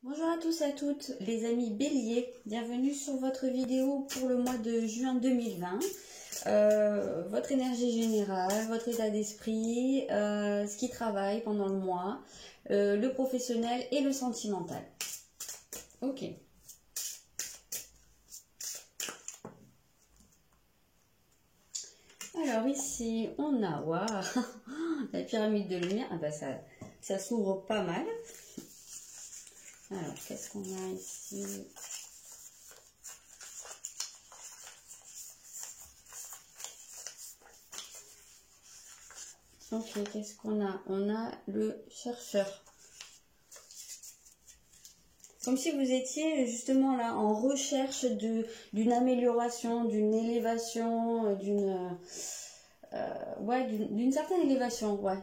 Bonjour à tous et à toutes les amis Bélier, bienvenue sur votre vidéo pour le mois de juin 2020. Votre énergie générale, votre état d'esprit, ce qui travaille pendant le mois, le professionnel et le sentimental. Ok. Alors ici on a la pyramide de lumière, ça s'ouvre pas mal. Alors, qu'est-ce qu'on a ici? Ok, qu'est-ce qu'on a? On a le chercheur. Comme si vous étiez justement là en recherche d'une amélioration, d'une élévation, d'une certaine élévation, ouais.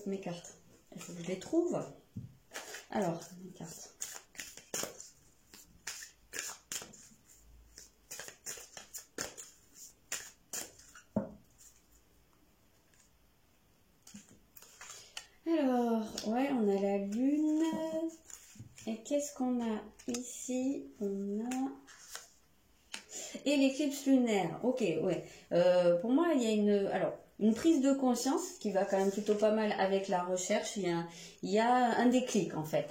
Mes cartes, il faut que je les trouve. Alors, mes cartes. Alors, ouais, on a la lune. Et qu'est-ce qu'on a ici? On a... Et l'éclipse lunaire. Ok, ouais. Pour moi, il y a une prise de conscience qui va quand même plutôt pas mal avec la recherche. Il y a un déclic en fait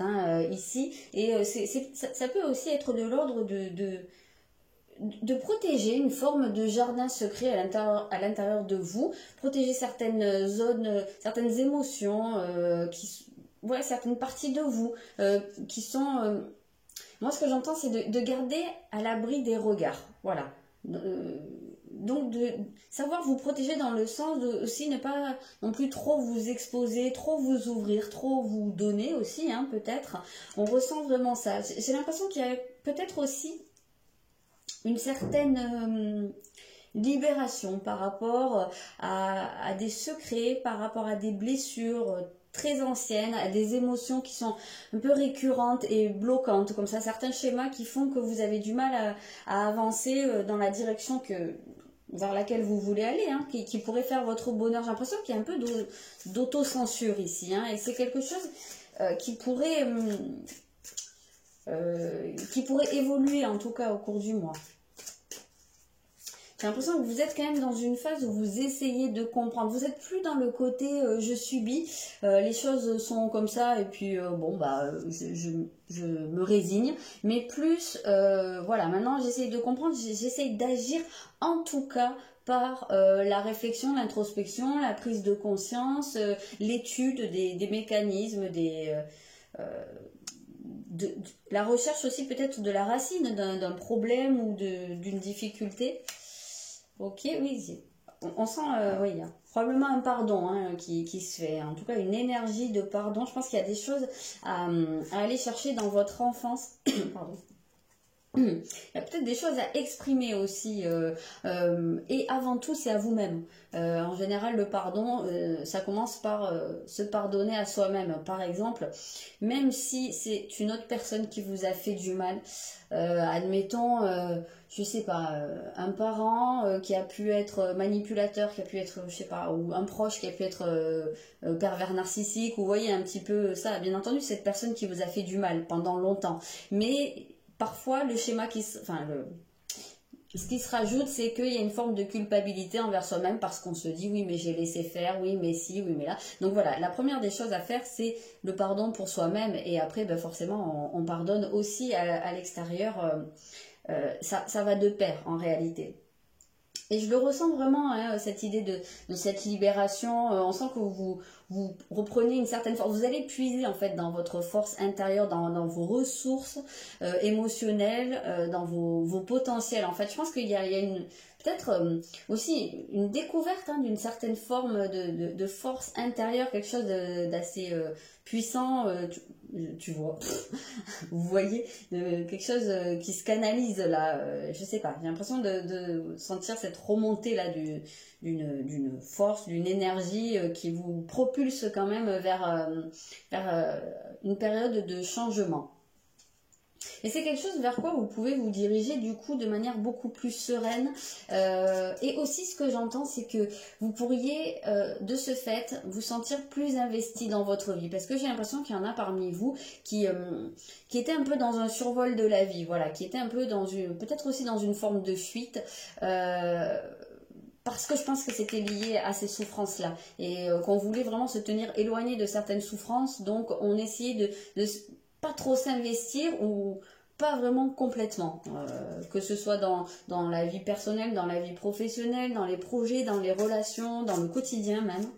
ici. Et ça peut aussi être de l'ordre de protéger une forme de jardin secret à l'intérieur de vous. Protéger certaines zones, certaines émotions, certaines parties de vous qui sont... moi, ce que j'entends, c'est de garder à l'abri des regards. Voilà. Donc, de savoir vous protéger dans le sens de aussi ne pas non plus trop vous exposer, trop vous ouvrir, trop vous donner aussi, hein, peut-être. On ressent vraiment ça. J'ai l'impression qu'il y a peut-être aussi une certaine libération par rapport à des secrets, par rapport à des blessures très anciennes, à des émotions qui sont un peu récurrentes et bloquantes, comme ça, certains schémas qui font que vous avez du mal à avancer dans la direction vers laquelle vous voulez aller, hein, qui pourrait faire votre bonheur. J'ai l'impression qu'il y a un peu d'autocensure ici, hein, et c'est quelque chose qui pourrait évoluer en tout cas au cours du mois. J'ai l'impression que vous êtes quand même dans une phase où vous essayez de comprendre. Vous n'êtes plus dans le côté je subis, les choses sont comme ça et puis je me résigne. Mais plus, voilà, maintenant j'essaye de comprendre, j'essaye d'agir en tout cas par la réflexion, l'introspection, la prise de conscience, l'étude des mécanismes, la recherche aussi peut-être de la racine d'un problème ou d'une difficulté. Ok, oui, on sent, oui, il y a probablement un pardon qui se fait, en tout cas une énergie de pardon. Je pense qu'il y a des choses à aller chercher dans votre enfance. Pardon. Il y a peut-être des choses à exprimer aussi, et avant tout c'est à vous-même. En général le pardon, ça commence par se pardonner à soi-même. Par exemple, même si c'est une autre personne qui vous a fait du mal, admettons, je sais pas, un parent qui a pu être manipulateur, qui a pu être, je sais pas, ou un proche qui a pu être pervers narcissique, ou vous voyez un petit peu ça. Bien entendu, cette personne qui vous a fait du mal pendant longtemps, mais parfois, le schéma ce qui se rajoute, c'est qu'il y a une forme de culpabilité envers soi-même parce qu'on se dit oui mais j'ai laissé faire, oui mais si, oui mais là. Donc voilà, la première des choses à faire c'est le pardon pour soi-même et après forcément on pardonne aussi à l'extérieur, ça va de pair en réalité. Et je le ressens vraiment, hein, cette idée de cette libération. On sent que vous reprenez une certaine force. Vous allez puiser en fait dans votre force intérieure, dans vos ressources émotionnelles, dans vos potentiels. En fait, je pense qu'il y a peut-être aussi une découverte d'une certaine forme de force intérieure, quelque chose d'assez puissant. Tu vois, vous voyez, quelque chose qui se canalise là, je sais pas, j'ai l'impression de sentir cette remontée là d'une force, d'une énergie qui vous propulse quand même vers une période de changement. Et c'est quelque chose vers quoi vous pouvez vous diriger du coup de manière beaucoup plus sereine. Et aussi ce que j'entends, c'est que vous pourriez de ce fait vous sentir plus investi dans votre vie. Parce que j'ai l'impression qu'il y en a parmi vous qui étaient un peu dans un survol de la vie, voilà, qui étaient un peu dans une, peut-être aussi dans une forme de fuite. Parce que je pense que c'était lié à ces souffrances-là et qu'on voulait vraiment se tenir éloigné de certaines souffrances, donc on essayait de pas trop s'investir ou pas vraiment complètement, que ce soit dans la vie personnelle, dans la vie professionnelle, dans les projets, dans les relations, dans le quotidien même.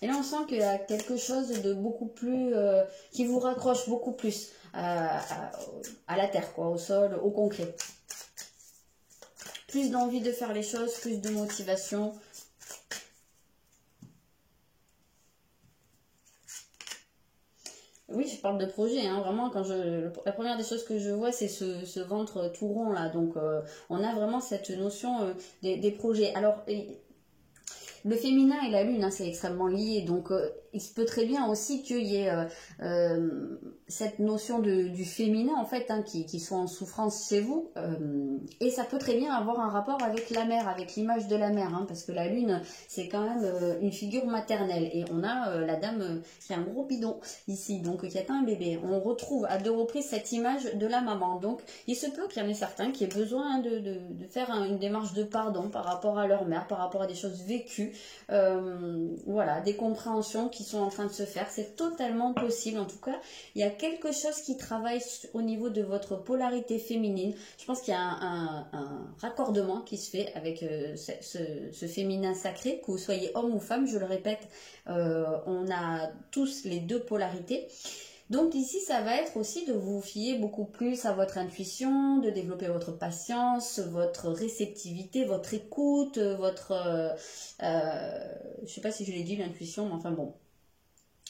Et là on sent qu'il y a quelque chose de beaucoup plus, qui vous raccroche beaucoup plus à la terre, quoi, au sol, au concret. Plus d'envie de faire les choses, plus de motivation. Oui, je parle de projet, hein, vraiment, la première des choses que je vois, c'est ce ventre tout rond là. Donc, on a vraiment cette notion des projets. Alors, le féminin et la lune, hein, c'est extrêmement lié. Donc, il se peut très bien aussi qu'il y ait cette notion du féminin, en fait, hein, qui soit en souffrance chez vous. Et ça peut très bien avoir un rapport avec la mère, avec l'image de la mère. Hein, parce que la lune, c'est quand même une figure maternelle. Et on a la dame qui a un gros bidon ici, donc qui attend un bébé. On retrouve à 2 reprises cette image de la maman. Donc, il se peut qu'il y en ait certains qui aient besoin de faire une démarche de pardon par rapport à leur mère, par rapport à des choses vécues. Voilà, des compréhensions qui sont en train de se faire, c'est totalement possible. En tout cas, il y a quelque chose qui travaille au niveau de votre polarité féminine. Je pense qu'il y a un raccordement qui se fait avec ce féminin sacré, que vous soyez homme ou femme, je le répète, on a tous les 2 polarités. Donc ici, ça va être aussi de vous fier beaucoup plus à votre intuition, de développer votre patience, votre réceptivité, votre écoute, votre... je sais pas si je l'ai dit, l'intuition, mais enfin bon,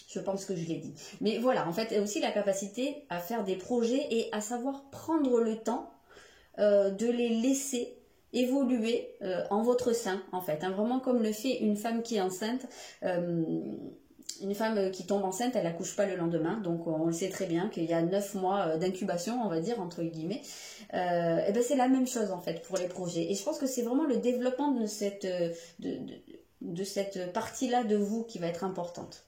je pense que je l'ai dit. Mais voilà, en fait, aussi la capacité à faire des projets et à savoir prendre le temps de les laisser évoluer en votre sein, en fait. Hein, vraiment comme le fait une femme qui est enceinte. Une femme qui tombe enceinte, elle n'accouche pas le lendemain, donc on le sait très bien qu'il y a 9 mois d'incubation, on va dire, entre guillemets. Et ben c'est la même chose en fait pour les projets. Et je pense que c'est vraiment le développement de cette partie-là de vous qui va être importante.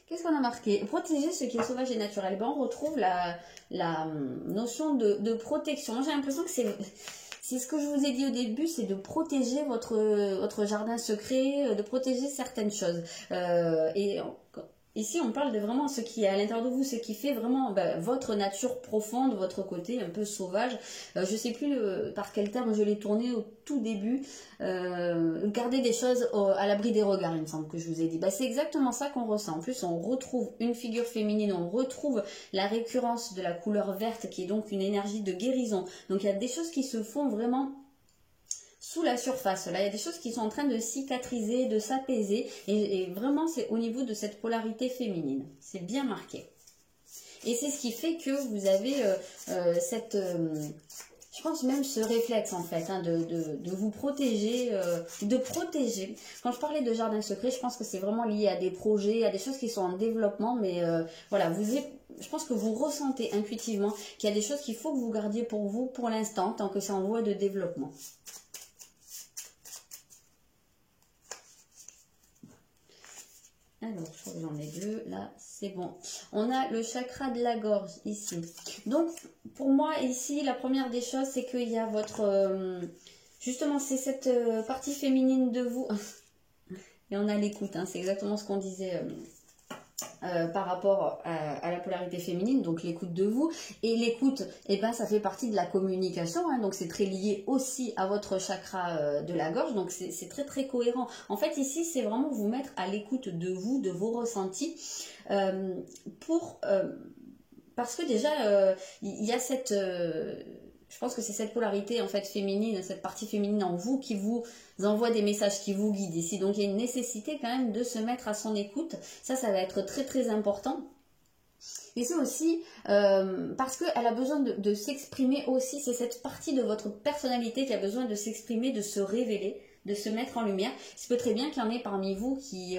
Qu'est-ce qu'on a marqué? Protéger ce qui est sauvage et naturel. Ben, on retrouve la notion de protection. Moi j'ai l'impression que c'est ce que je vous ai dit au début, c'est de protéger votre jardin secret, de protéger certaines choses. Ici, on parle de vraiment ce qui est à l'intérieur de vous, ce qui fait vraiment votre nature profonde, votre côté un peu sauvage. Je ne sais plus par quel terme je l'ai tourné au tout début. Garder des choses à l'abri des regards, il me semble que je vous ai dit. C'est exactement ça qu'on ressent. En plus, on retrouve une figure féminine, on retrouve la récurrence de la couleur verte qui est donc une énergie de guérison. Donc, il y a des choses qui se font vraiment sous la surface. Là, il y a des choses qui sont en train de cicatriser, de s'apaiser. Et vraiment, c'est au niveau de cette polarité féminine. C'est bien marqué. Et c'est ce qui fait que vous avez je pense même ce réflexe en fait, hein, de vous protéger, de protéger. Quand je parlais de jardin secret, je pense que c'est vraiment lié à des projets, à des choses qui sont en développement. Mais voilà, je pense que vous ressentez intuitivement qu'il y a des choses qu'il faut que vous gardiez pour vous pour l'instant, tant que c'est en voie de développement. Alors, je crois que j'en ai 2, là, c'est bon. On a le chakra de la gorge, ici. Donc, pour moi, ici, la première des choses, c'est qu'il y a votre... justement, c'est cette partie féminine de vous. Et on a l'écoute, hein, c'est exactement ce qu'on disait par rapport à la polarité féminine, donc l'écoute de vous. Et l'écoute, ça fait partie de la communication, hein, donc c'est très lié aussi à votre chakra de la gorge, donc c'est très très cohérent. En fait, ici, c'est vraiment vous mettre à l'écoute de vous, de vos ressentis, parce que déjà, il y a cette... je pense que c'est cette polarité en fait féminine, cette partie féminine en vous qui vous envoie des messages, qui vous guide ici. Donc il y a une nécessité quand même de se mettre à son écoute. Ça va être très très important. Et c'est aussi parce qu'elle a besoin de s'exprimer aussi. C'est cette partie de votre personnalité qui a besoin de s'exprimer, de se révéler. de se mettre en lumière. Il se peut très bien qu'il y en ait parmi vous qui,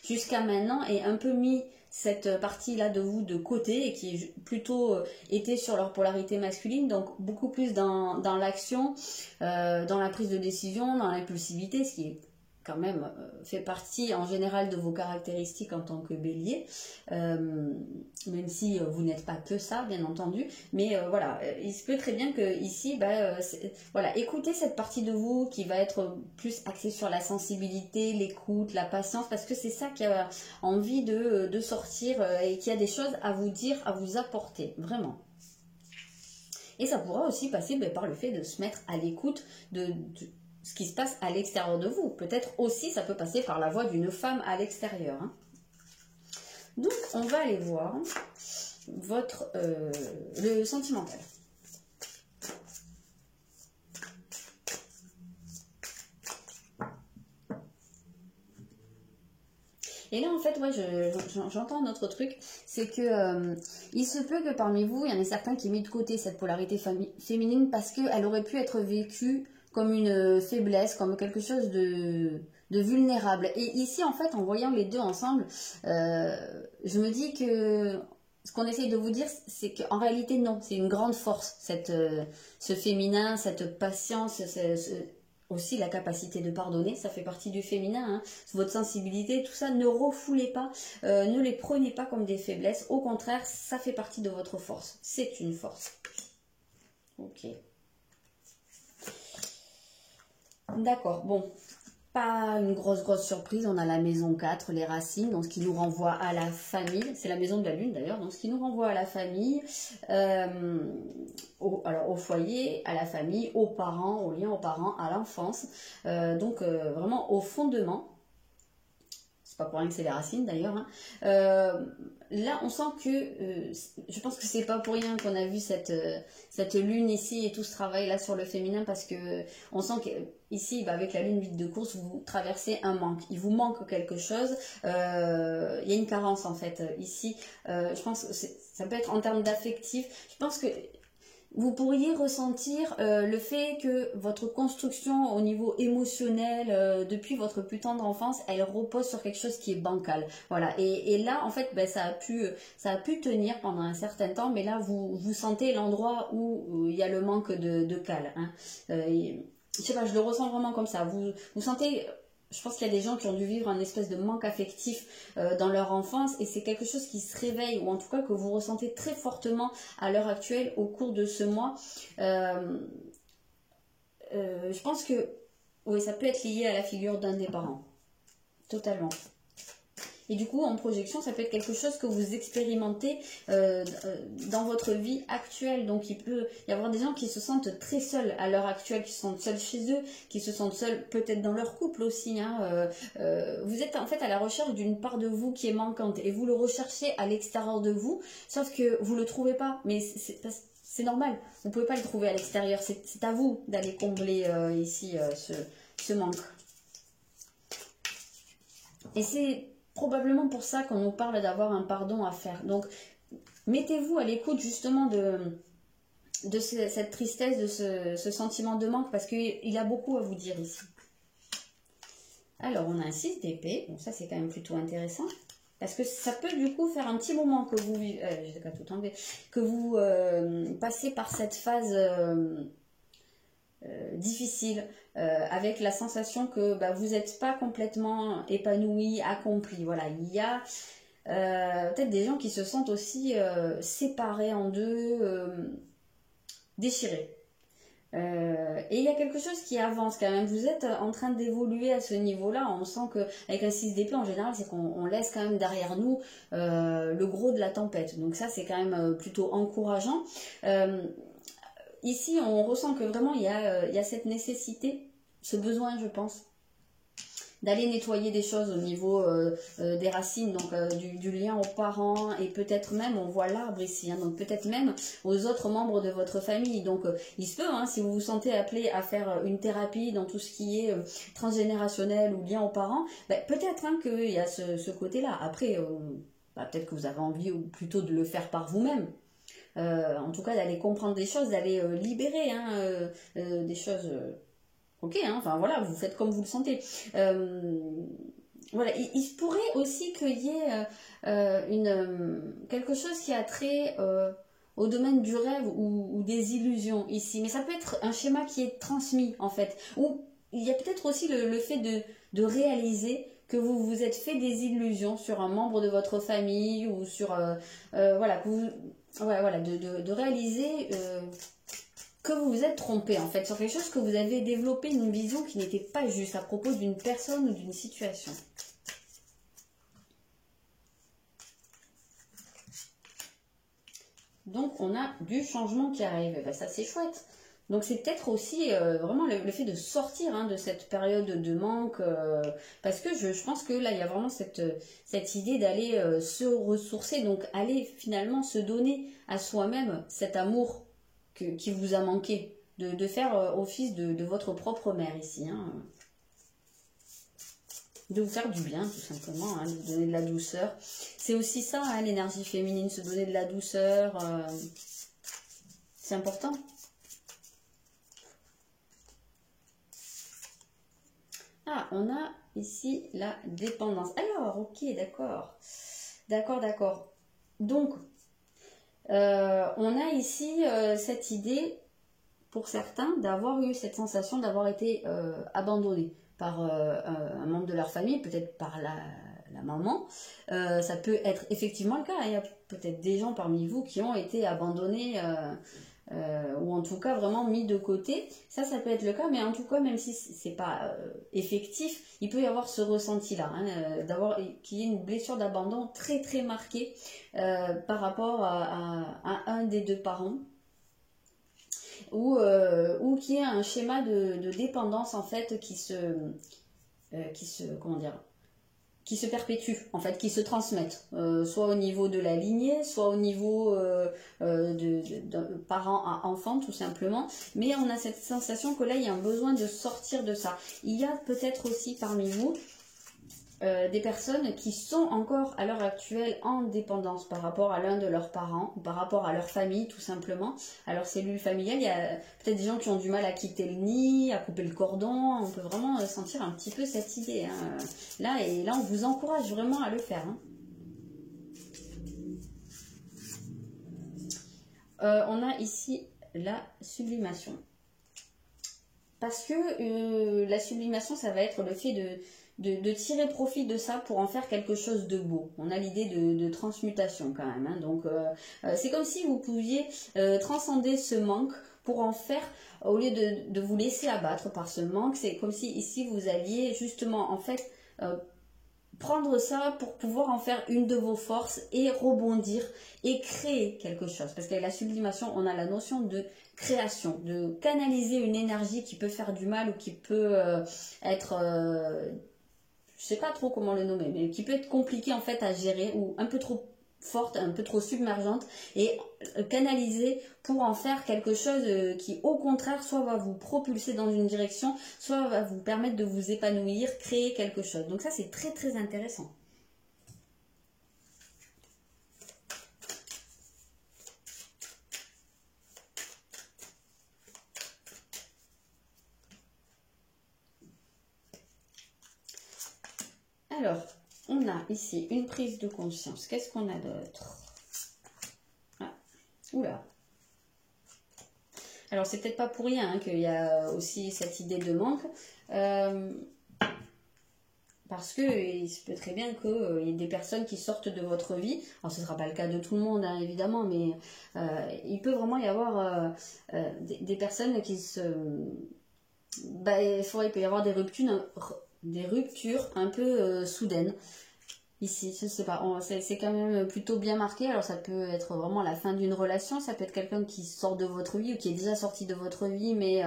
jusqu'à maintenant, aient un peu mis cette partie-là de vous de côté et qui plutôt étaient sur leur polarité masculine, donc beaucoup plus dans l'action, dans la prise de décision, dans l'impulsivité, ce qui est quand même fait partie en général de vos caractéristiques en tant que bélier, même si vous n'êtes pas que ça, bien entendu, mais voilà, il se peut très bien que ici, voilà, écoutez cette partie de vous qui va être plus axée sur la sensibilité, l'écoute, la patience, parce que c'est ça qui a envie de sortir et qui a des choses à vous dire, à vous apporter, vraiment. Et ça pourra aussi passer par le fait de se mettre à l'écoute de ce qui se passe à l'extérieur de vous. Peut-être aussi ça peut passer par la voix d'une femme à l'extérieur. Hein. Donc on va aller voir le sentimental. Et là, en fait, ouais, j'entends un autre truc, c'est que il se peut que parmi vous, il y en ait certains qui mettent de côté cette polarité féminine parce qu'elle aurait pu être vécue comme une faiblesse, comme quelque chose de vulnérable. Et ici, en fait, en voyant les deux ensemble, je me dis que ce qu'on essaye de vous dire, c'est qu'en réalité, non, c'est une grande force, ce féminin, cette patience, aussi la capacité de pardonner, ça fait partie du féminin, hein. Votre sensibilité, tout ça, ne refoulez pas, ne les prenez pas comme des faiblesses, au contraire, ça fait partie de votre force, c'est une force. Ok. D'accord, bon, pas une grosse surprise, on a la maison 4, les racines, donc ce qui nous renvoie à la famille, c'est la maison de la lune d'ailleurs, donc ce qui nous renvoie à la famille, alors au foyer, à la famille, aux parents, au lien aux parents, à l'enfance, donc vraiment au fondement. C'est pas pour rien que c'est les racines d'ailleurs. Hein. Là, on sent que, je pense que c'est pas pour rien qu'on a vu cette lune ici et tout ce travail là sur le féminin parce que on sent que ici, avec la lune vide de course, vous traversez un manque. Il vous manque quelque chose. Il y a une carence en fait ici. Je pense que ça peut être en termes d'affectif. Je pense que vous pourriez ressentir le fait que votre construction au niveau émotionnel depuis votre plus tendre enfance, elle repose sur quelque chose qui est bancal. Voilà. Et là, en fait, ça a pu tenir pendant un certain temps, mais là, vous sentez l'endroit où il y a le manque de cale. Hein. Je sais pas, je le ressens vraiment comme ça. Vous sentez... Je pense qu'il y a des gens qui ont dû vivre un espèce de manque affectif dans leur enfance et c'est quelque chose qui se réveille ou en tout cas que vous ressentez très fortement à l'heure actuelle au cours de ce mois. Je pense que oui, ça peut être lié à la figure d'un des parents. Totalement. Et du coup, en projection, ça peut être quelque chose que vous expérimentez dans votre vie actuelle. Donc, il peut y avoir des gens qui se sentent très seuls à l'heure actuelle, qui se sentent seuls chez eux, qui se sentent seuls peut-être dans leur couple aussi. Hein. Vous êtes en fait à la recherche d'une part de vous qui est manquante et vous le recherchez à l'extérieur de vous, sauf que vous ne le trouvez pas. Mais c'est normal, vous ne pouvez pas le trouver à l'extérieur. C'est à vous d'aller combler ici ce manque. Et c'est probablement pour ça qu'on nous parle d'avoir un pardon à faire. Donc, mettez-vous à l'écoute justement de cette tristesse, de ce sentiment de manque, parce qu'il a beaucoup à vous dire ici. Alors, on a un 6 d'épée, donc ça c'est quand même plutôt intéressant, parce que ça peut du coup faire un petit moment que vous vivez, que vous passez par cette phase difficile, avec la sensation que vous n'êtes pas complètement épanoui, accompli. Voilà, il y a peut-être des gens qui se sentent aussi séparés en deux, déchirés. Et il y a quelque chose qui avance quand même. Vous êtes en train d'évoluer à ce niveau-là. On sent qu'avec un 6 d'épée, en général, c'est qu'on laisse quand même derrière nous le gros de la tempête. Donc ça, c'est quand même plutôt encourageant. Ici, on ressent que vraiment, il y a cette nécessité, ce besoin, je pense, d'aller nettoyer des choses au niveau des racines, donc du lien aux parents, et peut-être même, on voit l'arbre ici, hein, donc peut-être même aux autres membres de votre famille. Donc il se peut, hein, si vous vous sentez appelé à faire une thérapie dans tout ce qui est transgénérationnel ou lien aux parents, peut-être hein, qu'il y a ce côté-là. Après, peut-être que vous avez envie ou plutôt de le faire par vous-même. En tout cas d'aller comprendre des choses, d'aller libérer hein, des choses ok, hein, enfin voilà, vous faites comme vous le sentez. Voilà, il se pourrait aussi qu'il y ait quelque chose qui a trait au domaine du rêve ou des illusions ici. Mais ça peut être un schéma qui est transmis en fait. Ou il y a peut-être aussi le fait de réaliser que vous vous êtes fait des illusions sur un membre de votre famille ou sur... voilà, que vous, voilà, de réaliser... que vous vous êtes trompé en fait sur quelque chose, que vous avez développé une vision qui n'était pas juste à propos d'une personne ou d'une situation. Donc on a du changement qui arrive, et ben, ça c'est chouette. Donc c'est peut-être aussi vraiment le fait de sortir hein, de cette période de manque, parce que je pense que là il y a vraiment cette idée d'aller se ressourcer, donc aller finalement se donner à soi-même cet amour qui vous a manqué, de faire office de votre propre mère ici. Hein. De vous faire du bien tout simplement, hein, de vous donner de la douceur. C'est aussi ça hein, l'énergie féminine, se donner de la douceur, c'est important. Ah, on a ici la dépendance. Alors, ok, d'accord. D'accord. Donc, on a ici cette idée, pour certains, d'avoir eu cette sensation d'avoir été abandonné par un membre de leur famille, peut-être par la maman. Ça peut être effectivement le cas. Il y a peut-être des gens parmi vous qui ont été abandonnés ou en tout cas vraiment mis de côté. Ça peut être le cas, mais en tout cas, même si c'est pas effectif, il peut y avoir ce ressenti-là, hein, d'avoir qu'il y ait une blessure d'abandon très très marquée par rapport à un des deux parents. Ou qu'il y ait un schéma de dépendance en fait qui se comment dire, qui se perpétue en fait, qui se transmettent, soit au niveau de la lignée, soit au niveau de parent à enfant tout simplement. Mais on a cette sensation que là il y a un besoin de sortir de ça. Il y a peut-être aussi parmi vous des personnes qui sont encore à l'heure actuelle en dépendance par rapport à l'un de leurs parents ou par rapport à leur famille tout simplement, à leur cellule familiale. Il y a peut-être des gens qui ont du mal à quitter le nid, à couper le cordon. On peut vraiment sentir un petit peu cette idée hein. Là on vous encourage vraiment à le faire hein. On a ici la sublimation, parce que la sublimation ça va être le fait de tirer profit de ça pour en faire quelque chose de beau. On a l'idée de transmutation quand même. Hein. Donc c'est comme si vous pouviez transcender ce manque pour en faire, au lieu de vous laisser abattre par ce manque, c'est comme si ici vous alliez justement en fait prendre ça pour pouvoir en faire une de vos forces et rebondir et créer quelque chose. Parce qu'avec la sublimation, on a la notion de création, de canaliser une énergie qui peut faire du mal ou qui peut être... je sais pas trop comment le nommer, mais qui peut être compliqué en fait à gérer ou un peu trop forte, un peu trop submergente, et canaliser pour en faire quelque chose qui au contraire soit va vous propulser dans une direction, soit va vous permettre de vous épanouir, créer quelque chose. Donc ça c'est très très intéressant. Alors, on a ici une prise de conscience. Qu'est-ce qu'on a d'autre? Ah, oula. Alors, c'est peut-être pas pour rien hein, qu'il y a aussi cette idée de manque. Parce que il se peut très bien qu'il y ait des personnes qui sortent de votre vie. Alors, ce ne sera pas le cas de tout le monde, hein, évidemment, mais il peut vraiment y avoir des personnes qui se... il peut y avoir des ruptures un peu soudaines. Ici, je sais pas, c'est quand même plutôt bien marqué. Alors ça peut être vraiment la fin d'une relation, ça peut être quelqu'un qui sort de votre vie ou qui est déjà sorti de votre vie, mais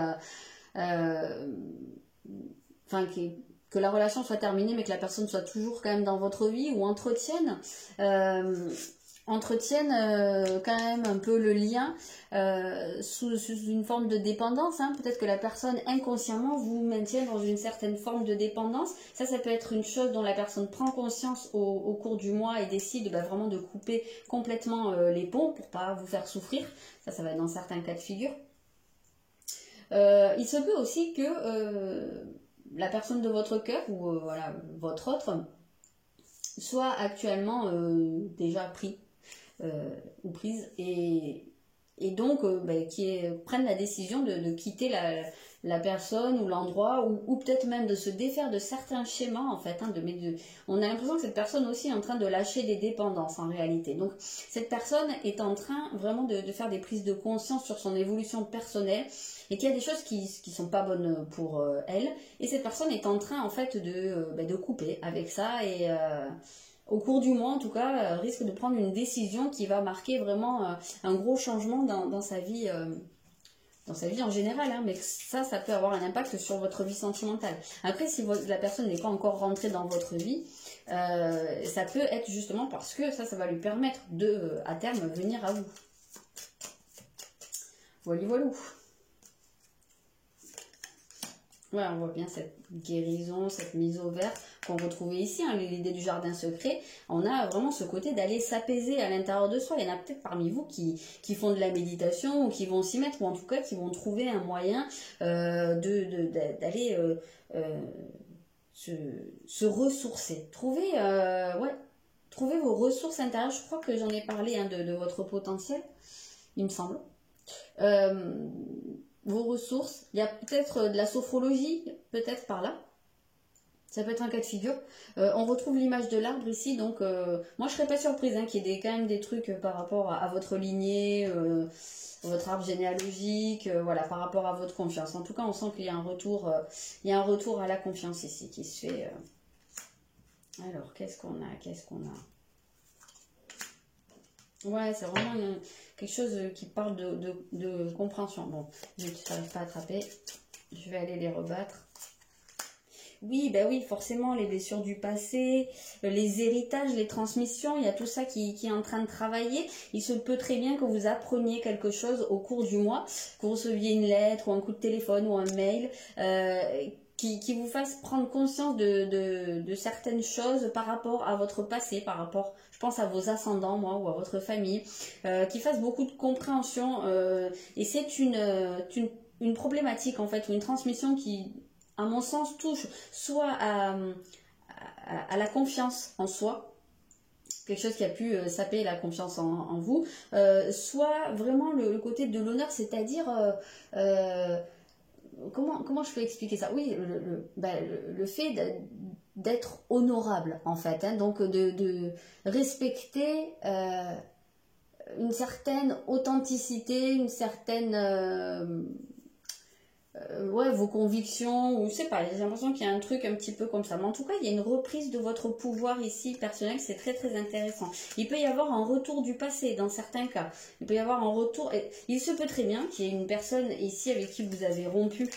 que la relation soit terminée, mais que la personne soit toujours quand même dans votre vie, ou entretienne quand même un peu le lien sous une forme de dépendance. Hein. Peut-être que la personne inconsciemment vous maintient dans une certaine forme de dépendance. Ça peut être une chose dont la personne prend conscience au cours du mois et décide vraiment de couper complètement les ponts pour pas vous faire souffrir. Ça va être dans certains cas de figure. Il se peut aussi que la personne de votre cœur ou voilà, votre autre soit actuellement déjà pris ou prise et donc prennent la décision de quitter la personne ou l'endroit ou peut-être même de se défaire de certains schémas en fait. On a l'impression que cette personne aussi est en train de lâcher des dépendances en réalité. Donc cette personne est en train vraiment de faire des prises de conscience sur son évolution personnelle et qu'il y a des choses qui sont pas bonnes pour elle. Et cette personne est en train en fait de couper avec ça et au cours du mois, en tout cas, risque de prendre une décision qui va marquer vraiment un gros changement dans sa vie en général, hein, mais ça peut avoir un impact sur votre vie sentimentale. Après, si la personne n'est pas encore rentrée dans votre vie, ça peut être justement parce que ça va lui permettre de, à terme, venir à vous. Voilà, voilà. Voilà, on voit bien cette guérison, cette mise au vert qu'on retrouvait ici, hein, l'idée du jardin secret. On a vraiment ce côté d'aller s'apaiser à l'intérieur de soi. Il y en a peut-être parmi vous qui font de la méditation ou qui vont s'y mettre ou en tout cas qui vont trouver un moyen d'aller se ressourcer. Trouver vos ressources intérieures. Je crois que j'en ai parlé hein, de votre potentiel, il me semble. Vos ressources, il y a peut-être de la sophrologie, peut-être par là. Ça peut être un cas de figure. On retrouve l'image de l'arbre ici, donc moi je serais pas surprise hein, qu'il y ait quand même des trucs par rapport à votre lignée, votre arbre généalogique, voilà, par rapport à votre confiance. En tout cas, on sent qu'il y a un retour, à la confiance ici qui se fait. Alors, qu'est-ce qu'on a? Ouais, c'est vraiment quelque chose qui parle de compréhension. Bon, je n'arrive pas à attraper. Je vais aller les rebattre. Oui, ben oui, forcément, les blessures du passé, les héritages, les transmissions, il y a tout ça qui est en train de travailler. Il se peut très bien que vous appreniez quelque chose au cours du mois, que vous receviez une lettre ou un coup de téléphone ou un mail qui vous fasse prendre conscience de certaines choses par rapport à votre passé, par rapport, je pense à vos ascendants, moi, ou à votre famille, qui fasse beaucoup de compréhension. Et c'est une problématique, en fait, ou une transmission qui, à mon sens, touche soit à la confiance en soi, quelque chose qui a pu saper la confiance en vous, soit vraiment le côté de l'honneur, c'est-à-dire... Comment je peux expliquer ça? Oui, le fait d'être honorable, en fait, hein, donc de respecter une certaine authenticité, une certaine... vos convictions, ou je sais pas, j'ai l'impression qu'il y a un truc un petit peu comme ça. Mais en tout cas, il y a une reprise de votre pouvoir ici personnel, c'est très très intéressant. Il peut y avoir un retour du passé dans certains cas. Il peut y avoir un retour, il se peut très bien qu'il y ait une personne ici avec qui vous avez rompu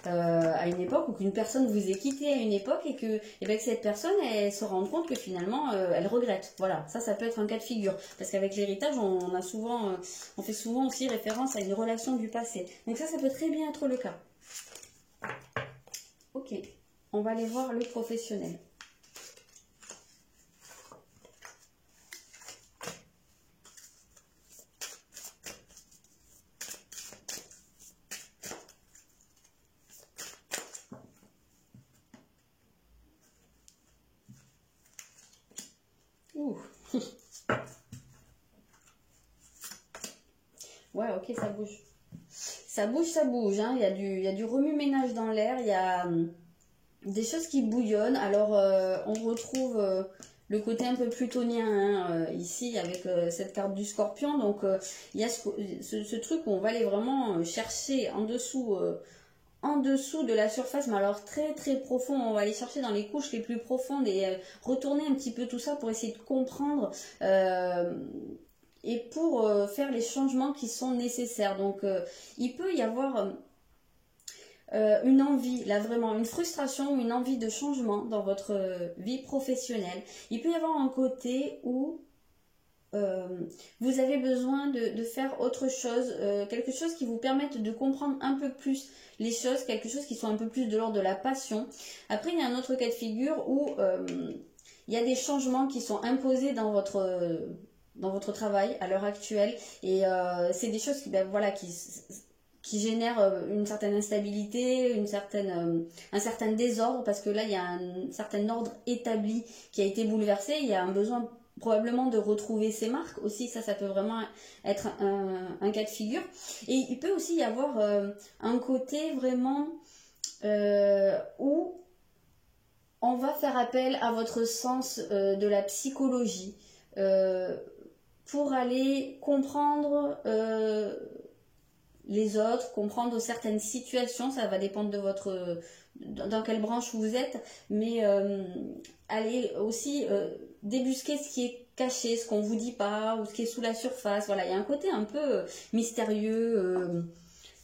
à une époque, ou qu'une personne vous ait quitté à une époque et que cette personne elle se rende compte que finalement elle regrette. Voilà, ça peut être un cas de figure. Parce qu'avec l'héritage, on fait souvent aussi référence à une relation du passé. Donc ça peut très bien être le cas. Ok, on va aller voir le professionnel. Ouh. Ouais, ok, ça bouge. Ça bouge, hein. Il y a du remue-ménage dans l'air, il y a des choses qui bouillonnent. Alors, on retrouve le côté un peu plutonien hein, ici avec cette carte du scorpion. Donc, il y a ce truc où on va aller vraiment chercher en dessous de la surface, mais alors très très profond. On va aller chercher dans les couches les plus profondes et retourner un petit peu tout ça pour essayer de comprendre et pour faire les changements qui sont nécessaires. Donc il peut y avoir une envie, là vraiment une frustration ou une envie de changement dans votre vie professionnelle. Il peut y avoir un côté où vous avez besoin de faire autre chose, quelque chose qui vous permette de comprendre un peu plus les choses, quelque chose qui soit un peu plus de l'ordre de la passion. Après, il y a un autre cas de figure où il y a des changements qui sont imposés dans votre travail à l'heure actuelle et c'est des choses qui qui génère une certaine instabilité, un certain désordre, parce que là, il y a un certain ordre établi qui a été bouleversé. Il y a un besoin probablement de retrouver ses marques aussi. Ça peut vraiment être un cas de figure. Et il peut aussi y avoir un côté vraiment où on va faire appel à votre sens de la psychologie pour aller comprendre les autres, comprendre certaines situations. Ça va dépendre de dans quelle branche vous êtes, mais aller aussi débusquer ce qui est caché, ce qu'on vous dit pas, ou ce qui est sous la surface. Voilà, il y a un côté un peu mystérieux,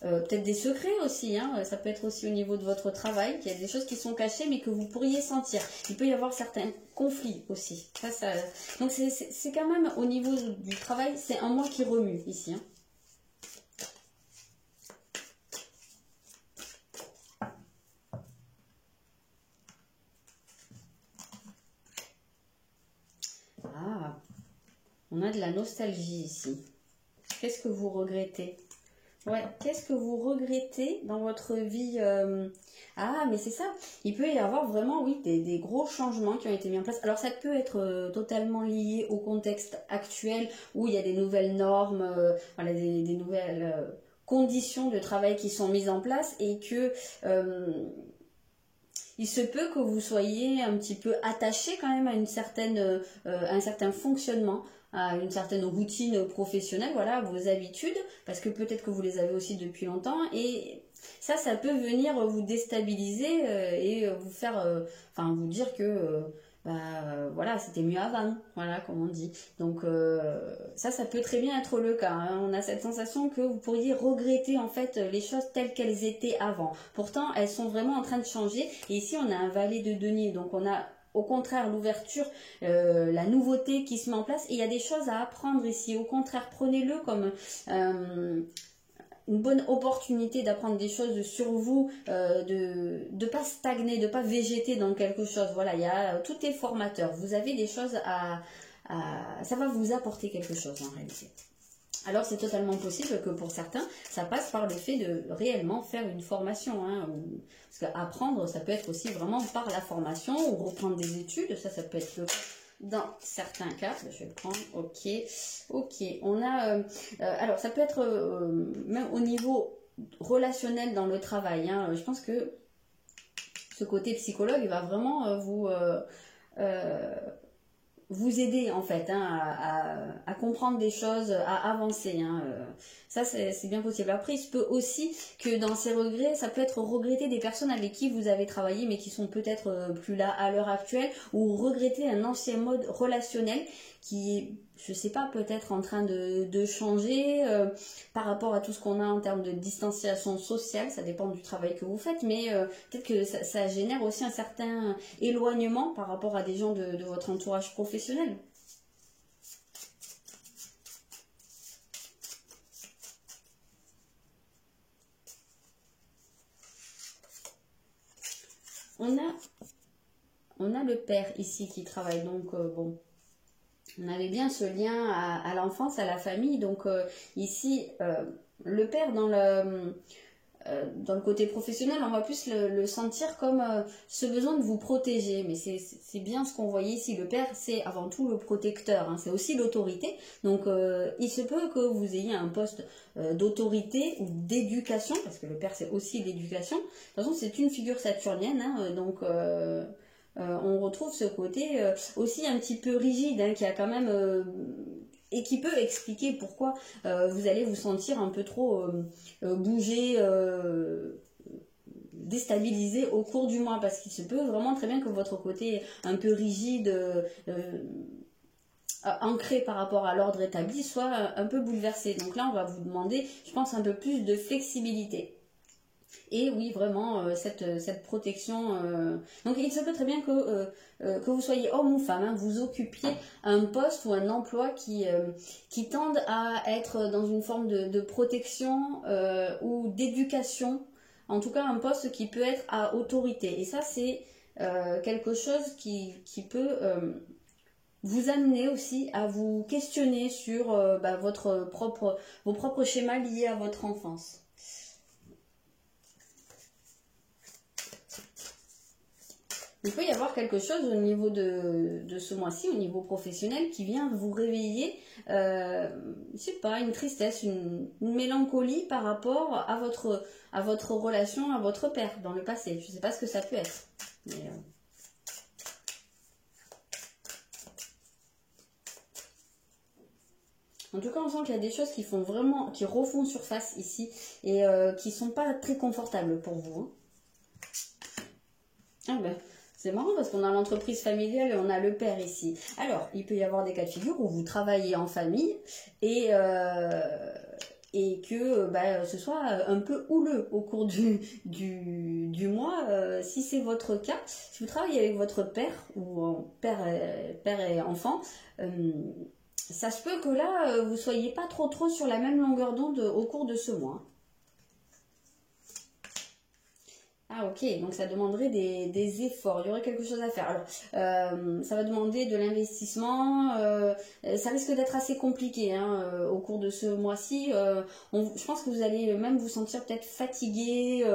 peut-être des secrets aussi, hein. Ça peut être aussi au niveau de votre travail, qu'il y a des choses qui sont cachées mais que vous pourriez sentir. Il peut y avoir certains conflits aussi. Donc c'est quand même au niveau du travail, c'est un moi qui remue ici, hein. Ah, on a de la nostalgie ici. Qu'est-ce que vous regrettez? Ouais, qu'est-ce que vous regrettez dans votre vie? Ah, mais c'est ça. Il peut y avoir vraiment, oui, des gros changements qui ont été mis en place. Alors, ça peut être totalement lié au contexte actuel où il y a des nouvelles normes, voilà, des nouvelles conditions de travail qui sont mises en place et que il se peut que vous soyez un petit peu attaché quand même à un certain fonctionnement, à une certaine routine professionnelle, voilà, à vos habitudes, parce que peut-être que vous les avez aussi depuis longtemps, et ça peut venir vous déstabiliser et vous faire, enfin, vous dire que voilà, c'était mieux avant, voilà, comme on dit. Donc ça peut très bien être le cas, hein. On a cette sensation que vous pourriez regretter en fait les choses telles qu'elles étaient avant. Pourtant, elles sont vraiment en train de changer. Et ici, on a un valet de denier, donc on a au contraire l'ouverture, la nouveauté qui se met en place. Et il y a des choses à apprendre ici. Au contraire, prenez-le comme une bonne opportunité d'apprendre des choses sur vous, de ne pas stagner, de ne pas végéter dans quelque chose. Voilà, tout est formateur. Vous avez des choses ça va vous apporter quelque chose en réalité. Alors c'est totalement possible que pour certains, ça passe par le fait de réellement faire une formation, hein, parce qu'apprendre, ça peut être aussi vraiment par la formation ou reprendre des études, ça peut être le cas dans certains cas. Je vais le prendre, ok, on a, alors ça peut être même au niveau relationnel dans le travail, hein. Je pense que ce côté psychologue va vraiment vous aider en fait, hein, à comprendre des choses, à avancer, hein. Ça c'est bien possible. Après il se peut aussi que dans ces regrets, ça peut être regretter des personnes avec qui vous avez travaillé mais qui sont peut-être plus là à l'heure actuelle, ou regretter un ancien mode relationnel qui est, je sais pas, peut-être en train de changer par rapport à tout ce qu'on a en termes de distanciation sociale. Ça dépend du travail que vous faites, mais peut-être que ça génère aussi un certain éloignement par rapport à des gens de votre entourage professionnel. On a le père ici qui travaille, donc bon, on avait bien ce lien à l'enfance, à la famille. Donc ici, le père dans le côté professionnel, on va plus le sentir comme ce besoin de vous protéger. Mais c'est bien ce qu'on voyait ici. Le père, c'est avant tout le protecteur, hein. C'est aussi l'autorité. Donc il se peut que vous ayez un poste d'autorité ou d'éducation, parce que le père, c'est aussi l'éducation. De toute façon, c'est une figure saturnienne, hein. Donc on retrouve ce côté aussi un petit peu rigide, hein, qui a quand même et qui peut expliquer pourquoi vous allez vous sentir un peu trop bouger, déstabilisé au cours du mois, parce qu'il se peut vraiment très bien que votre côté un peu rigide, ancré par rapport à l'ordre établi, soit un peu bouleversé. Donc là on va vous demander, je pense, un peu plus de flexibilité. Et oui, vraiment, cette protection. Donc, il se peut très bien que vous soyez homme ou femme, hein, vous occupiez un poste ou un emploi qui tendent à être dans une forme de protection ou d'éducation. En tout cas, un poste qui peut être à autorité. Et ça, c'est quelque chose qui peut vous amener aussi à vous questionner sur vos propres schémas liés à votre enfance. Il peut y avoir quelque chose au niveau de ce mois-ci, au niveau professionnel, qui vient vous réveiller, je sais pas, une tristesse, une mélancolie par rapport à votre relation, à votre père dans le passé. Je ne sais pas ce que ça peut être. Mais, en tout cas, on sent qu'il y a des choses qui font vraiment, qui refont surface ici et qui sont pas très confortables pour vous. Hein. Ah ben, c'est marrant parce qu'on a l'entreprise familiale et on a le père ici. Alors, il peut y avoir des cas de figure où vous travaillez en famille et que ce soit un peu houleux au cours du mois. Si c'est votre cas, si vous travaillez avec votre père ou père et enfant, ça se peut que là, vous soyez pas trop sur la même longueur d'onde au cours de ce mois. Ah ok, donc ça demanderait des efforts, il y aurait quelque chose à faire. Alors, ça va demander de l'investissement, ça risque d'être assez compliqué hein, au cours de ce mois-ci. Je pense que vous allez même vous sentir peut-être fatigué.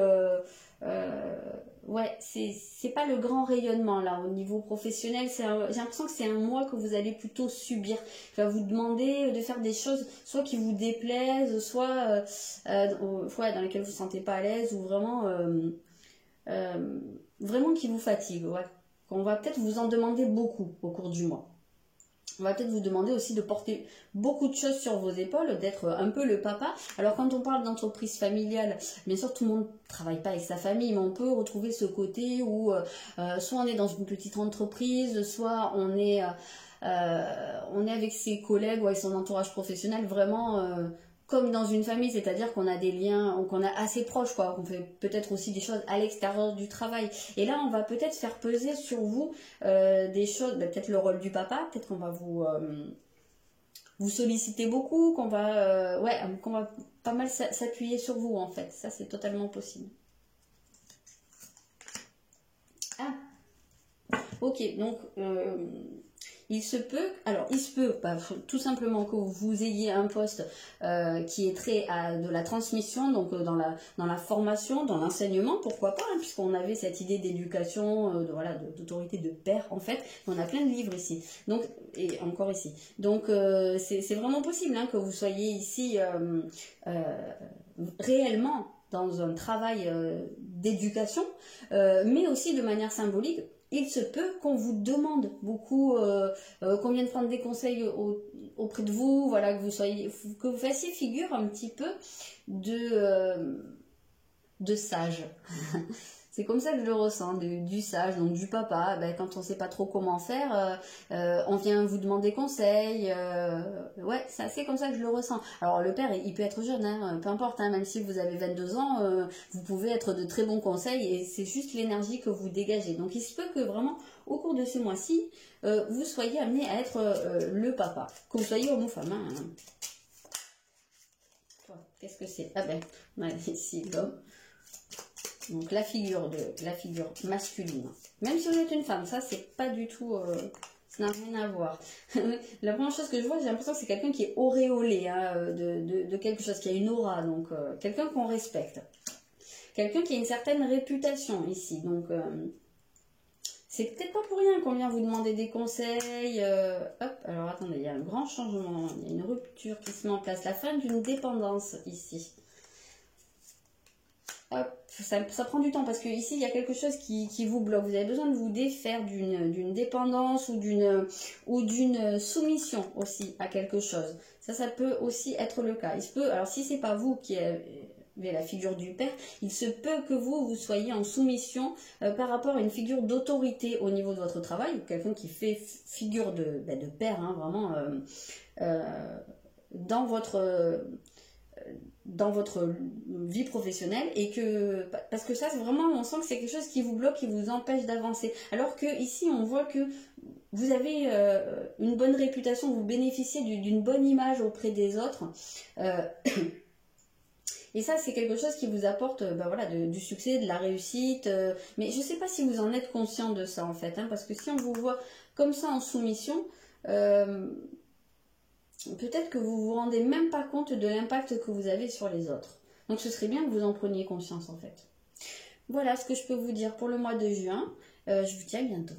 Ouais, c'est pas le grand rayonnement là au niveau professionnel. J'ai l'impression que c'est un mois que vous allez plutôt subir. Il va vous demander de faire des choses soit qui vous déplaisent, soit dans lesquelles vous ne vous sentez pas à l'aise ou vraiment qui vous fatigue, ouais. On va peut-être vous en demander beaucoup au cours du mois. On va peut-être vous demander aussi de porter beaucoup de choses sur vos épaules, d'être un peu le papa. Alors quand on parle d'entreprise familiale, bien sûr tout le monde ne travaille pas avec sa famille, mais on peut retrouver ce côté où soit on est dans une petite entreprise, soit on est avec ses collègues ou avec son entourage professionnel vraiment comme dans une famille, c'est-à-dire qu'on a des liens, qu'on a assez proches, quoi. On fait peut-être aussi des choses à l'extérieur du travail. Et là, on va peut-être faire peser sur vous des choses, peut-être le rôle du papa, peut-être qu'on va vous solliciter beaucoup, qu'on va pas mal s'appuyer sur vous, en fait. Ça, c'est totalement possible. Ah, ok, donc il se peut tout simplement que vous ayez un poste qui est trait à de la transmission, donc dans la formation, dans l'enseignement, pourquoi pas, hein, puisqu'on avait cette idée d'éducation, d'autorité de père en fait. On a plein de livres ici, donc et encore ici. Donc c'est vraiment possible hein, que vous soyez ici réellement dans un travail d'éducation, mais aussi de manière symbolique. Il se peut qu'on vous demande beaucoup, qu'on vienne prendre des conseils auprès de vous, voilà, que vous fassiez figure un petit peu de sage. C'est comme ça que je le ressens, du sage, donc du papa. Quand on ne sait pas trop comment faire, on vient vous demander conseil. Ouais, c'est assez comme ça que je le ressens. Alors le père, il peut être jeune, hein, peu importe, hein, même si vous avez 22 ans, vous pouvez être de très bons conseils et c'est juste l'énergie que vous dégagez. Donc il se peut que vraiment, au cours de ce mois-ci, vous soyez amené à être le papa, que vous soyez homme ou femme. Hein. Qu'est-ce que c'est? Ah ben, on a ici l'homme. Donc la figure masculine. Même si vous êtes une femme, ça c'est pas du tout, ça n'a rien à voir. La première chose que je vois, j'ai l'impression que c'est quelqu'un qui est auréolé hein, de quelque chose, qui a une aura, donc quelqu'un qu'on respecte. Quelqu'un qui a une certaine réputation ici, donc c'est peut-être pas pour rien qu'on vient vous demander des conseils. Hop, alors attendez, il y a un grand changement, il y a une rupture qui se met en place, la fin d'une dépendance ici. Hop, ça prend du temps parce que ici il y a quelque chose qui vous bloque. Vous avez besoin de vous défaire d'une dépendance ou d'une soumission aussi à quelque chose. Ça peut aussi être le cas. Il se peut, alors si c'est pas vous qui avez la figure du père, il se peut que vous soyez en soumission par rapport à une figure d'autorité au niveau de votre travail, quelqu'un qui fait figure de père, hein, vraiment dans votre vie professionnelle et parce que ça c'est vraiment, on sent que c'est quelque chose qui vous bloque, qui vous empêche d'avancer, alors que ici on voit que vous avez une bonne réputation, vous bénéficiez d'une bonne image auprès des autres et ça c'est quelque chose qui vous apporte du succès, de la réussite, mais je ne sais pas si vous en êtes conscient de ça en fait, hein, parce que si on vous voit comme ça en soumission, peut-être que vous vous rendez même pas compte de l'impact que vous avez sur les autres. Donc ce serait bien que vous en preniez conscience en fait. Voilà ce que je peux vous dire pour le mois de juin. Je vous dis à bientôt.